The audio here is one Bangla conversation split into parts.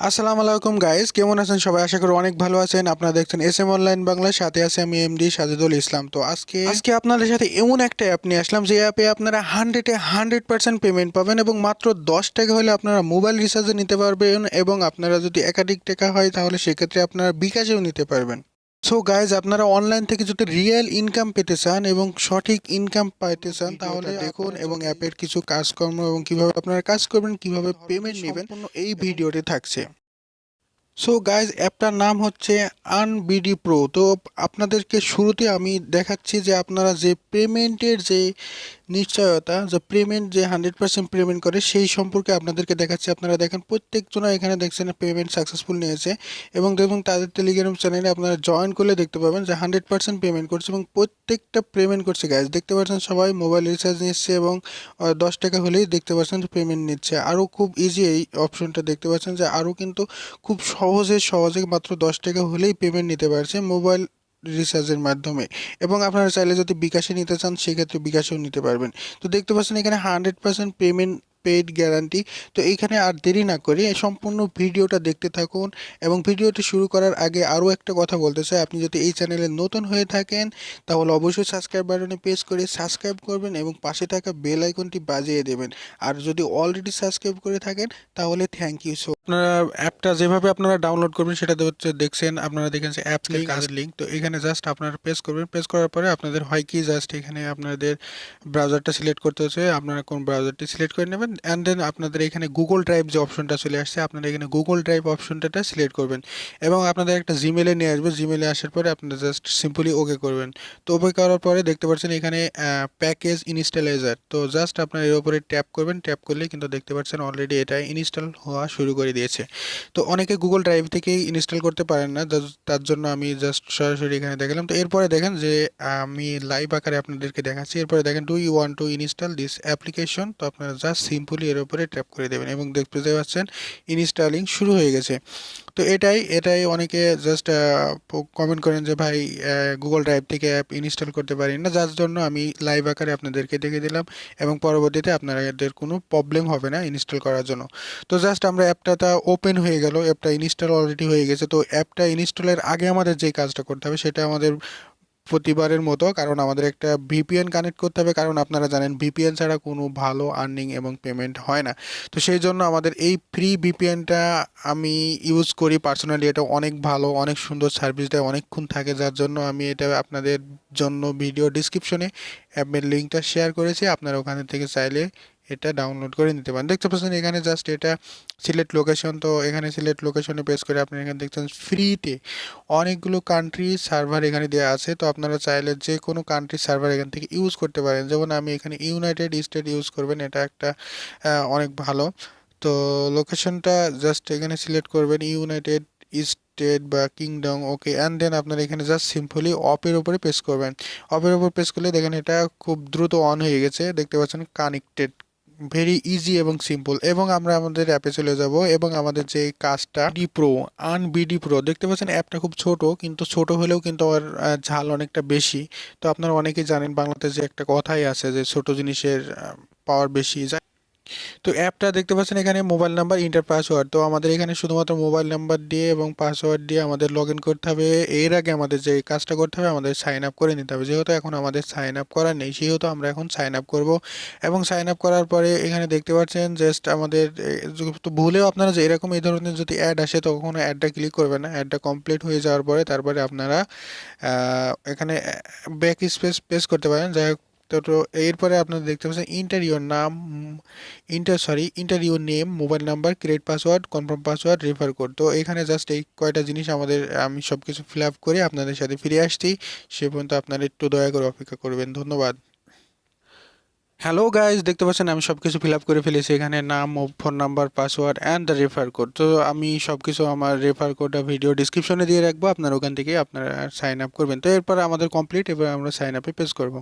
আসসালামু আলাইকুম গাইস, কেমন আছেন সবাই? আশা করি অনেক ভালো আছেন। আপনারা দেখছেন এসএম অনলাইন বাংলার সাথে আছে আমি এমডি সাজিদুল ইসলাম। তো আজকে আপনাদের সাথে এমন একটা অ্যাপ নিয়ে আসলাম যে অ্যাপে আপনারা 100% পেমেন্ট পাবেন এবং মাত্র 10 টাকা হলে আপনারা মোবাইল রিচার্জে নিতে পারবেন এবং আপনারা যদি একাধিক টাকা হয় তাহলে সেক্ষেত্রে আপনারা বিকাশেও নিতে পারবেন। সো গাইজ, আপনারা অনলাইন থেকে যদি রিয়েল ইনকাম পেতে চান এবং সঠিক ইনকাম পাইতে চান তাহলে দেখুন এবং অ্যাপের কিছু কাজকর্ম এবং কিভাবে আপনারা কাজ করবেন, কিভাবে পেমেন্ট নেবেন, এই ভিডিওতে থাকছে। সো গাইজ, অ্যাপটার নাম হচ্ছে আনবিডি প্রো। তো আপনাদেরকে শুরুতে আমি দেখাচ্ছি যে আপনারা যে পেমেন্টের যে নিশ্চয়তা, যে পেমেন্ট যে 100% পেমেন্ট করে সেই সম্পর্কে আপনাদেরকে দেখাচ্ছি। আপনারা দেখেন প্রত্যেকজনা এখানে দেখছেন পেমেন্ট সাকসেসফুল নিয়েছে এবং দেখুন তাদের টেলিগ্রাম চ্যানেলে আপনারা জয়েন করলে দেখতে পাবেন যে 100% পেমেন্ট করছে এবং প্রত্যেকটা পেমেন্ট করছে গাইজ। দেখতে পাচ্ছেন সবাই মোবাইল রিচার্জ নিচ্ছে এবং 10 টাকা হলেই দেখতে পাচ্ছেন পেমেন্ট নিচ্ছে। আরও খুব ইজি এই অপশনটা দেখতে পাচ্ছেন যে আরও কিন্তু খুব সহজে মাত্র 10 টাকা হলেই পেমেন্ট নিতে পারছে মোবাইল রিচার্জের মাধ্যমে। এবং আপনারা চাইলে যদি বিকাশে নিতে চান সেক্ষেত্রে বিকাশেও নিতে পারবেন। তো দেখতে পাচ্ছেন এখানে 100% পেমেন্ট পেইড গ্যারান্টি। তো এইখানে আর দেরি না করে সম্পূর্ণ ভিডিওটা দেখতে থাকুন। এবং ভিডিওটি শুরু করার আগে আরও একটা কথা বলতে চাই, আপনি যদি এই চ্যানেলে নতুন হয়ে থাকেন তাহলে অবশ্যই সাবস্ক্রাইব বাটনে প্রেস করে সাবস্ক্রাইব করবেন এবং পাশে থাকা বেল আইকনটি বাজিয়ে দেবেন। আর যদি অলরেডি সাবস্ক্রাইব করে থাকেন তাহলে থ্যাংক ইউ। সো আপনারা অ্যাপটা যেভাবে আপনারা ডাউনলোড করবেন সেটাতে হচ্ছে দেখছেন, আপনারা দেখেন যে অ্যাপ লিঙ্ক কাজের লিঙ্ক। তো এখানে জাস্ট আপনারা প্রেস করবেন, প্রেস করার পরে আপনাদের হয় কি জাস্ট এখানে আপনাদের ব্রাউজারটা সিলেক্ট করতে হচ্ছে, আপনারা কোন ব্রাউজারটি সিলেক্ট করে নেবেন অ্যান্ড দেন আপনাদের এখানে গুগল ড্রাইভ যে অপশনটা চলে আসছে আপনারা এখানে গুগল ড্রাইভ অপশনটা সিলেক্ট করবেন এবং আপনাদের একটা জিমেলে নিয়ে আসবে। জিমেলে আসার পরে আপনারা জাস্ট সিম্পলি ওকে করবেন। তো ওকে করার পরে দেখতে পাচ্ছেন এখানে প্যাকেজ ইনস্টলাইজার। তো জাস্ট আপনার এর উপরে ট্যাপ করবেন, ট্যাপ করলে কিন্তু দেখতে পাচ্ছেন অলরেডি এটা ইনস্টল হওয়া শুরু করে দিয়েছে। তো অনেকে গুগল ড্রাইভ থেকেই ইনস্টল করতে পারেন না, তার জন্য আমি জাস্ট সরাসরি এখানে দেখালাম। তো এরপরে দেখেন যে আমি লাইভ আকারে আপনাদেরকে দেখাচ্ছি। এরপরে দেখেন do you want to install this application. তো আপনারা জাস্ট সিম্পলি এর উপরে ট্যাপ করে দেবেন এবং দেখতে পাচ্ছেন ইনস্টলিং শুরু হয়ে গেছে। তো এটাই অনেকে জাস্ট কমেন্ট করেন যে ভাই গুগল ড্রাইভ থেকে অ্যাপ ইনস্টল করতে পারি না, যার জন্য আমি লাইভ আকারে আপনাদেরকে দেখে দিলাম এবং পরবর্তীতে আপনাদের কোনো প্রবলেম হবে না ইনস্টল করার জন্য। তো জাস্ট আমরা অ্যাপটা ওপেন হয়ে গেল, অ্যাপটা ইনস্টল অলরেডি হয়ে গেছে। তো অ্যাপটা ইনস্টলের আগে আমাদের যে কাজটা করতে হবে সেটা আমাদের প্রতিবারের মতো, কারণ আমাদের একটা ভিপিএন কানেক্ট করতে হবে, কারণ আপনারা জানেন ভিপিএন ছাড়া কোনো ভালো আর্নিং এবং পেমেন্ট হয় না। তো সেই জন্য আমাদের এই ফ্রি ভিপিএনটা আমি ইউজ করি পার্সোনালি। এটা অনেক ভালো, অনেক সুন্দর সার্ভিস দেয়, অনেকক্ষণ থাকে, যার জন্য আমি এটা আপনাদের জন্য ভিডিও ডিসক্রিপশনে অ্যাপের লিঙ্কটা শেয়ার করেছি। আপনারা ওখানে থেকে চাইলে এটা ডাউনলোড করে নিতে পারেন। দেখতে পাচ্ছেন এখানে জাস্ট এটা সিলেক্ট লোকেশন। তো এখানে সিলেক্ট লোকেশনে প্রেস করে আপনি এখানে দেখছেন ফ্রিতে অনেকগুলো কান্ট্রি সার্ভার এখানে দেওয়া আছে। তো আপনারা চাইলে যে কোনো কান্ট্রি সার্ভার এখান থেকে ইউজ করতে পারেন। যেমন আমি এখানে ইউনাইটেড স্টেট ইউজ করবেন, এটা একটা অনেক ভালো। তো লোকেশনটা জাস্ট এখানে সিলেক্ট করবেন ইউনাইটেড স্টেট বা কিংডম, ওকে অ্যান্ড দেন আপনারা এখানে জাস্ট সিম্পলি অপের উপরে প্রেস করবেন। অপের উপর প্রেস করলে দেখেন এটা খুব দ্রুত অন হয়ে গেছে, দেখতে পাচ্ছেন কানেক্টেড। ভেরি ইজি এবং সিম্পল। এবং আমরা আমাদের অ্যাপে চলে যাব এবং আমাদের যে কাজটা ডি প্রো, আনবিডি প্রো, দেখতে পাচ্ছেন অ্যাপটা খুব ছোট, কিন্তু ছোট হলেও কিন্তু আর ঝাল অনেকটা বেশি। তো আপনারা অনেকেই জানেন বাংলাতে যে একটা কথাই আছে যে ছোট জিনিসের পাওয়ার বেশি। তো অ্যাপটা দেখতে পাচ্ছেন এখানে মোবাইল নাম্বার ইন্টার পাসওয়ার্ড। তো আমাদের এখানে শুধুমাত্র মোবাইল নাম্বার দিয়ে এবং পাসওয়ার্ড দিয়ে আমাদের লগ ইন করতে হবে। এর আগে আমাদের যে কাজটা করতে হবে আমাদের সাইন আপ করে নিতে হবে। যেহেতু এখন আমাদের সাইন আপ করা নেই সেহেতু আমরা এখন সাইন আপ করব। এবং সাইন আপ করার পরে এখানে দেখতে পাচ্ছেন জাস্ট আমাদের তো ভুলেও আপনারা যে এরকম এই ধরনের যদি অ্যাড আসে তখন অ্যাডটা ক্লিক করবেন না। অ্যাডটা কমপ্লিট হয়ে যাওয়ার পরে তারপরে আপনারা এখানে ব্যাক স্পেস প্রেস করতে পারেন। যাই হোক, তো এরপরে আপনারা দেখতে পাচ্ছেন inter your name, mobile number, create password, confirm password, refer code. তো এখানে জাস্ট এই কয়টা জিনিস আমি সব কিছু ফিল আপ করে আপনাদের সাথে ফিরে আসছি। সে পর্যন্ত আপনারা একটু দয়া করে অপেক্ষা করবেন, ধন্যবাদ। হ্যালো গাইজ, দেখতে পাচ্ছেন আমি সব কিছু ফিল আপ করে ফেলেছি। এখানে নাম, phone number, password and the refer code. তো আমি সব কিছু আমার রেফার কোডটা ভিডিও ডিসক্রিপশনে দিয়ে রাখবো, আপনারা ওখান থেকে আপনারা সাইন আপ করবেন। তো এরপর আমাদের কমপ্লিট, এবার আমরা সাইন আপে প্রেস করবো।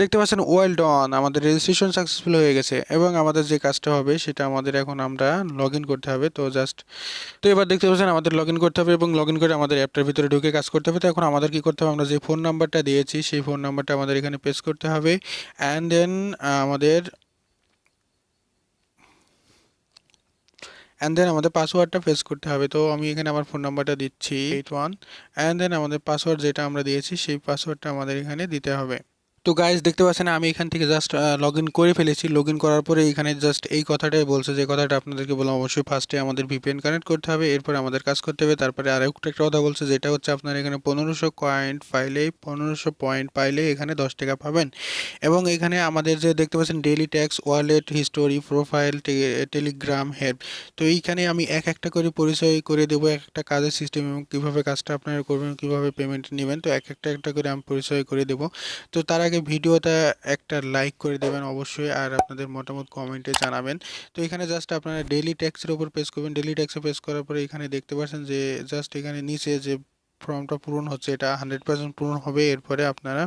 দেখতে পাচ্ছেন ওয়েল ডন, আমাদের রেজিস্ট্রেশন সাকসেসফুল হয়ে গেছে এবং আমাদের যে কাজটা হবে সেটা আমাদের এখন আমরা লগ ইন করতে হবে। তো এবার দেখতে পাচ্ছেন আমাদের লগ ইন করতে হবে এবং লগ ইন করে আমাদের অ্যাপটার ভিতরে ঢুকে কাজ করতে হবে। তো এখন আমাদের কি করতে হবে, আমরা যে ফোন নাম্বারটা দিয়েছি সেই ফোন নাম্বারটা আমাদের এখানে পেস্ট করতে হবে অ্যান্ড দেন আমাদের অ্যান্ড দেন আমাদের পাসওয়ার্ডটা পেস্ট করতে হবে। তো আমি এখানে আমার ফোন নাম্বারটা দিচ্ছি 81, অ্যান্ড দেন আমাদের পাসওয়ার্ড যেটা আমরা দিয়েছি সেই পাসওয়ার্ডটা আমাদের এখানে দিতে হবে। তো গাইস দেখতে পাচ্ছেন আমি এখান থেকে জাস্ট লগ ইন করে ফেলেছি। লগ ইন করার পরে এখানে জাস্ট এই কথাটাই বলছে, যে কথাটা আপনাদেরকে বললাম, অবশ্যই ফার্স্টে আমাদের ভিপিএন কানেক্ট করতে হবে, এরপরে আমাদের কাজ করতে হবে। তারপরে আরও একটা কথা বলছে, যেটা হচ্ছে আপনার এখানে 1500 পয়েন্ট পাইলে 1500 পয়েন্ট পাইলে এখানে 10 টাকা পাবেন। এবং এখানে আমাদের যে দেখতে পাচ্ছেন daily tax, wallet history, profile, Telegram, help. তো এইখানে আমি এক একটা করে পরিচয় করে দেবো এক একটা কাজের সিস্টেম, এবং কীভাবে কাজটা আপনারা করবেন, কীভাবে পেমেন্ট নেবেন, তো এক একটা করে আমি পরিচয় করে দেবো। তো তার আগে ভিডিওটা একটা লাইক করে দেবেন অবশ্যই, আর আপনাদের মতামত কমেন্টে জানাবেন। তো এখানে জাস্ট আপনারা ডেইলি ট্যাক্সের উপর পেজ করবেন। ডেইলি ট্যাক্সে পেজ করার পরে এখানে দেখতে পাচ্ছেন যে জাস্ট এখানে নিচে যে ফর্মটা পূরণ হচ্ছে, এটা 100% পূরণ হবে। এরপরে আপনারা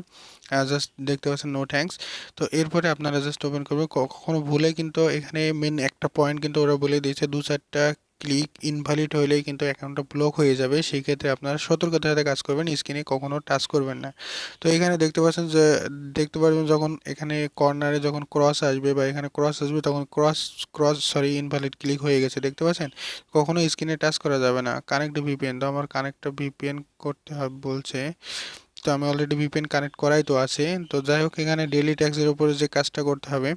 জাস্ট দেখতে পাচ্ছেন নো থ্যাঙ্কস। তো এরপরে আপনারা জাস্ট ওপেন করবেন। কখনো ভুলে কিন্তু এখানে মেন একটা পয়েন্ট কিন্তু ওরা বলে দিয়েছে, 2-4টা ক্লিক ইনভ্যালিড হলেই কিন্তু অ্যাকাউন্টটা ব্লক হয়ে যাবে। সেই ক্ষেত্রে আপনারা সতর্কতার সাথে কাজ করবেন, স্ক্রিনে কখনো টাচ করবেন না। তো এখানে দেখতে পাচ্ছেন যে দেখতে পারবেন যখন এখানে কর্নারে যখন ক্রস আসবে বা এখানে ক্রস আসবে, তখন ইনভ্যালিড ক্লিক হয়ে গেছে, দেখতে পাচ্ছেন। কখনো স্ক্রিনে টাচ করা যাবে না। কানেক্ট ভিপিএন, তো আমার কানেক্টটা ভিপিএন করতে হবে বলছে। তো আমি অলরেডি ভিপিএন কানেক্ট করাই তো আছে। তো যাই হোক, এখানে ডেইলি ট্যাক্সের উপরে যে কাজটা করতে হবে,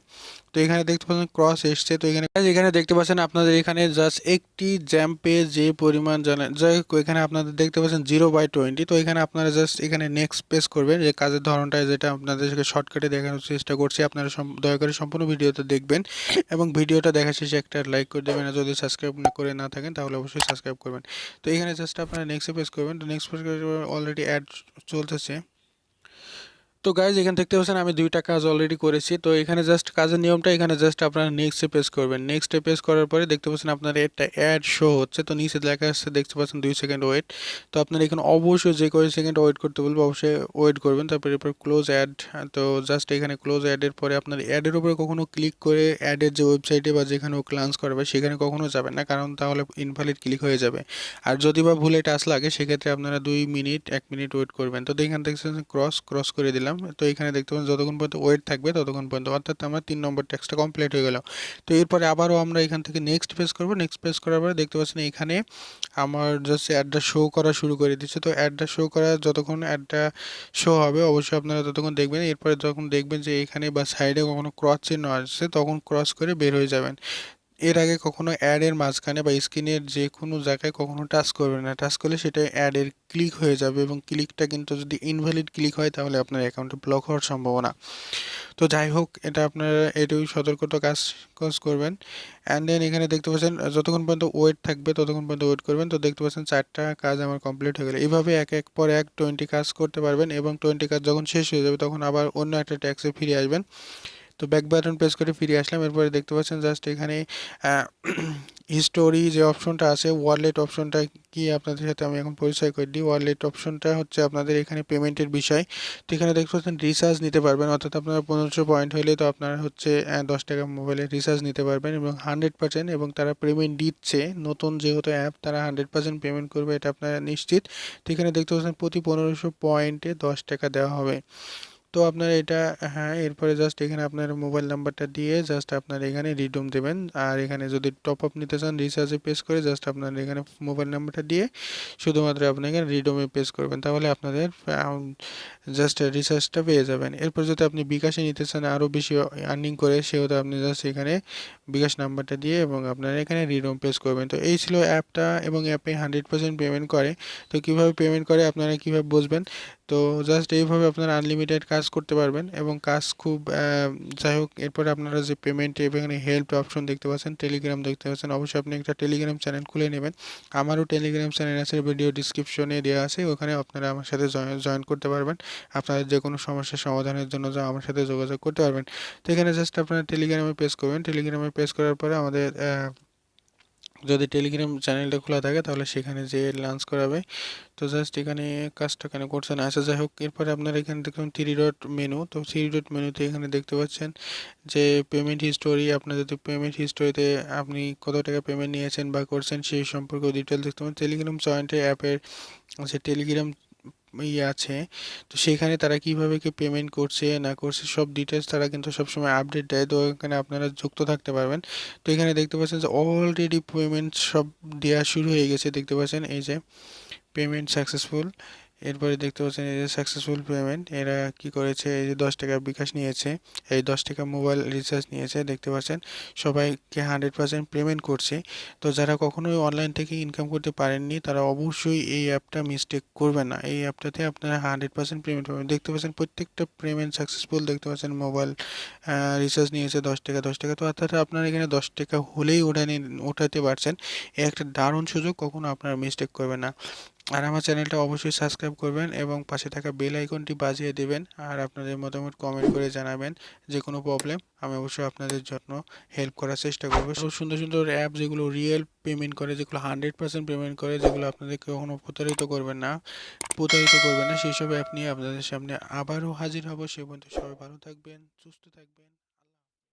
তো এখানে দেখতে পাচ্ছেন ক্রস এসছে। তো এখানে দেখতে পাচ্ছেন আপনাদের এখানে জাস্ট একটি জ্যাম্পে যে পরিমাণ জানেন, যাই হোক এখানে আপনাদের দেখতে পাচ্ছেন 0/20। তো এখানে আপনারা জাস্ট এখানে নেক্সট পেজ করবেন, যে কাজের ধরনটা যেটা আপনাদেরকে শর্টকাটে দেখানোর চেষ্টা করছি। আপনারা দয়া করে সম্পূর্ণ ভিডিওটা দেখবেন, এবং ভিডিওটা দেখা শেষে একটা লাইক করে দেবেন, আর যদি সাবস্ক্রাইব না করে না থাকেন তাহলে অবশ্যই সাবস্ক্রাইব করবেন। তো এখানে জাস্ট আপনারা নেক্সট পেজ করবেন। তো নেক্সট পেজ করে অলরেডি অ্যাড চলতেছে। তো গাইজ এখানে দেখতে পাচ্ছেন আমি 2টা কাজ অলরেডি করেছি। তো এখানে জাস্ট কাজের নিয়মটা, এখানে জাস্ট আপনারা নেক্সটে পেজ করবেন। নেক্সটে পেজ করার পরে দেখতে পাচ্ছেন আপনার একটা অ্যাড শো হচ্ছে। তো নিচে লেখা আসছে, দেখতে পাচ্ছেন 2 সেকেন্ড ওয়েট। তো আপনারা এখানে অবশ্যই যে কয় সেকেন্ড ওয়েট করতে বলবো অবশ্যই ওয়েট করবেন। তারপরে এরপর ক্লোজ অ্যাড। তো জাস্ট এখানে ক্লোজ অ্যাডের পরে আপনার অ্যাডের উপরে কখনো ক্লিক করে অ্যাডের যে ওয়েবসাইটে বা যেখানে ও লঞ্চ করবে সেখানে কখনো যাবেন না, কারণ তাহলে ইনভ্যালিড ক্লিক হয়ে যাবে। আর যদি বা ভুলে টাচ লাগে সেক্ষেত্রে আপনারা 1 মিনিট ওয়েট করবেন। তো এখানে দেখছেন ক্রস করে দিলাম। তো এখানে দেখতে পাচ্ছেন যতক্ষণ পর্যন্ত ওয়েট থাকবে ততক্ষণ পর্যন্ত, অর্থাৎ আমরা 3 নম্বর ট্যাক্সটা কমপ্লিট হয়ে গেল। তো এরপরে আবারও আমরা এখান থেকে নেক্সট পেজ করব। নেক্সট পেজ করার পরে দেখতে পাচ্ছেন এখানে আমার জাস্ট অ্যাডটা শো করা শুরু করে দিচ্ছে। তো অ্যাডটা শো করা যতক্ষণ অ্যাডটা শো হবে অবশ্যই আপনারা ততক্ষণ দেখবেন। এরপরে যখন দেখবেন যে এখানে বা সাইডে কখনো ক্রস চিহ্ন আসছে, তখন ক্রস করে বের হয়ে যাবেন। এর আগে কখনো অ্যাডের মাঝখানে বা স্ক্রিনের যে কোনো জায়গায় কখনো টাচ করবেন না। টাচ করলে সেটা অ্যাডের ক্লিক হয়ে যাবে, এবং ক্লিকটা কিন্তু যদি ইনভ্যালিড ক্লিক হয় তাহলে আপনার অ্যাকাউন্টে ব্লক হওয়ার সম্ভাবনা। তো যাই হোক, এটা আপনারা এটুকুই সতর্কতা কাজ কাজ করবেন। অ্যান্ড দেন এখানে দেখতে পাচ্ছেন যতক্ষণ পর্যন্ত ওয়েট থাকবে ততক্ষণ পর্যন্ত ওয়েট করবেন। তো দেখতে পাচ্ছেন 4টা কাজ আমার কমপ্লিট হয়ে গেল। এইভাবে এক পর এক 20 কাজ করতে পারবেন, এবং 20 কাজ যখন শেষ হয়ে যাবে তখন আবার অন্য একটা ট্যাক্সে ফিরে আসবেন। তো ব্যাক বাটন প্রেস করে ফিরে আসলাম। এরপরে দেখতে পাচ্ছেন জাস্ট এখানে হিস্টোরি যে অপশনটা আছে, ওয়ালেট অপশনটা কি আপনাদের সাথে আমি এখন পরিচয় করে দিই। ওয়ালেট অপশনটা হচ্ছে আপনাদের এখানে পেমেন্টের বিষয়। তো এখানে দেখতে পাচ্ছেন রিচার্জ নিতে পারবেন, অর্থাৎ আপনারা 1500 পয়েন্ট হলে তো আপনারা হচ্ছে 10 টাকা মোবাইলে রিচার্জ নিতে পারবেন, এবং 100%, এবং তারা পেমেন্ট দিচ্ছে। নতুন যেহেতু অ্যাপ, তারা 100% পেমেন্ট করবে, এটা আপনারা নিশ্চিত। তো এখানে দেখতে পাচ্ছেন প্রতি 1500 পয়েন্টে 10 টাকা দেওয়া হবে। তো আপনারা এটা, হ্যাঁ, এরপরে জাস্ট এখানে আপনার মোবাইল নাম্বারটা দিয়ে জাস্ট আপনারা এখানে রিডিম দেবেন। আর এখানে যদি টপ আপ নিতে চান রিচার্জে পেজ করে জাস্ট আপনারা এখানে মোবাইল নাম্বারটা দিয়ে শুধুমাত্র আপনি এখানে রিডিমে পেজ করবেন, তাহলে আপনাদের জাস্ট রিচার্জটা পেয়ে যাবেন। এরপর যদি আপনি বিকাশে নিতে চান আরও বেশি আর্নিং করে, সেহেতু আপনি জাস্ট এখানে বিকাশ নাম্বারটা দিয়ে এবং আপনারা এখানে রিডিম পেজ করবেন। তো এই ছিল অ্যাপটা, এবং অ্যাপে 100% পেমেন্ট করে। তো কীভাবে পেমেন্ট করে আপনারা কীভাবে বুঝবেন? তো জাস্ট এইভাবে আপনারা আনলিমিটেড কাজ করতে পারবেন, এবং কাজ খুব যাই হোক, এরপরে আপনারা যে পেমেন্ট এখানে হেল্প অপশন দেখতে পাচ্ছেন, টেলিগ্রাম দেখতে পাচ্ছেন, অবশ্যই আপনি একটা টেলিগ্রাম চ্যানেল খুলে নেবেন। আমারও টেলিগ্রাম চ্যানেল আছে, ভিডিও ডিসক্রিপশনে দেওয়া আছে, ওখানে আপনারা আমার সাথে জয়েন করতে পারবেন। আপনাদের যে কোনো সমস্যার সমাধানের জন্য যা আমার সাথে যোগাযোগ করতে পারবেন। তো এখানে জাস্ট আপনারা টেলিগ্রামে পেজ করবেন। টেলিগ্রামে পেজ করার পরে আমাদের যদি টেলিগ্রাম চ্যানেলটা খোলা থাকে তাহলে সেখানে যে লঞ্চ করাবে। তো জাস্ট এখানে কাজটা কেন করছে না, আচ্ছা যাই হোক। এরপরে আপনারা এখানে দেখুন 3 ডট মেনু। তো 3 ডট মেনুতে এখানে দেখতে পাচ্ছেন যে পেমেন্ট হিস্টোরি। আপনার যদি পেমেন্ট হিস্টোরিতে আপনি কত টাকা পেমেন্ট নিয়েছেন বা করছেন সেই সম্পর্কে ডিটেলস দেখতে পাবেন। টেলিগ্রাম জয়েন্টের অ্যাপের যে টেলিগ্রাম ইয়ে আছে, তো সেখানে তারা কিভাবে কি পেমেন্ট করছে না করছে সব ডিটেলস তারা কিন্তু সবসময় আপডেট দেয়, তো এখানে আপনারা যুক্ত থাকতে পারবেন। তো এখানে দেখতে পাচ্ছেন যে অলরেডি পেমেন্ট সব দেওয়া শুরু হয়ে গেছে, দেখতে পাচ্ছেন এই যে পেমেন্ট সাকসেসফুল। এরপরে দেখতে পাচ্ছেন এই যে সাকসেসফুল পেমেন্ট, এরা কি করেছে, এই যে 10 টাকা বিকাশ নিয়েছে, এই 10 টাকা মোবাইল রিচার্জ নিয়েছে, দেখতে পাচ্ছেন সবাইকে 100% পেমেন্ট করছে। তো যারা কখনোই অনলাইন থেকে ইনকাম করতে পারেননি তারা অবশ্যই এই অ্যাপটা মিস্টেক করবেন না, এই অ্যাপটাতে আপনারা 100% পেমেন্ট পাবেন। দেখতে পাচ্ছেন প্রত্যেকটা পেমেন্ট সাকসেসফুল, দেখতে পাচ্ছেন মোবাইল রিচার্জ নিয়েছে 10 টাকা 10 টাকা, তো অর্থাৎ আপনারা এখানে 10 টাকা হলেই ওঠাতে পারছেন। এই একটা দারুণ সুযোগ, কখনো আপনারা মিস্টেক করবেন না। আর আমার চ্যানেলটা অবশ্যই সাবস্ক্রাইব করবেন এবং পাশে থাকা বেল আইকনটি বাজিয়ে দেবেন, আর আপনাদের মতামত কমেন্ট করে জানাবেন। যে কোনো প্রবলেম আমি অবশ্যই আপনাদের জন্য হেল্প করার চেষ্টা করবো। আরও সুন্দর সুন্দর অ্যাপ যেগুলো রিয়েল পেমেন্ট করে, যেগুলো 100% পেমেন্ট করে, যেগুলো আপনাদেরকে কখনো প্রতারিত করবে না, সেই সব অ্যাপ নিয়ে আপনাদের সামনে আবারও হাজির হব। সে পর্যন্ত সবাই ভালো থাকবেন, সুস্থ থাকবেন।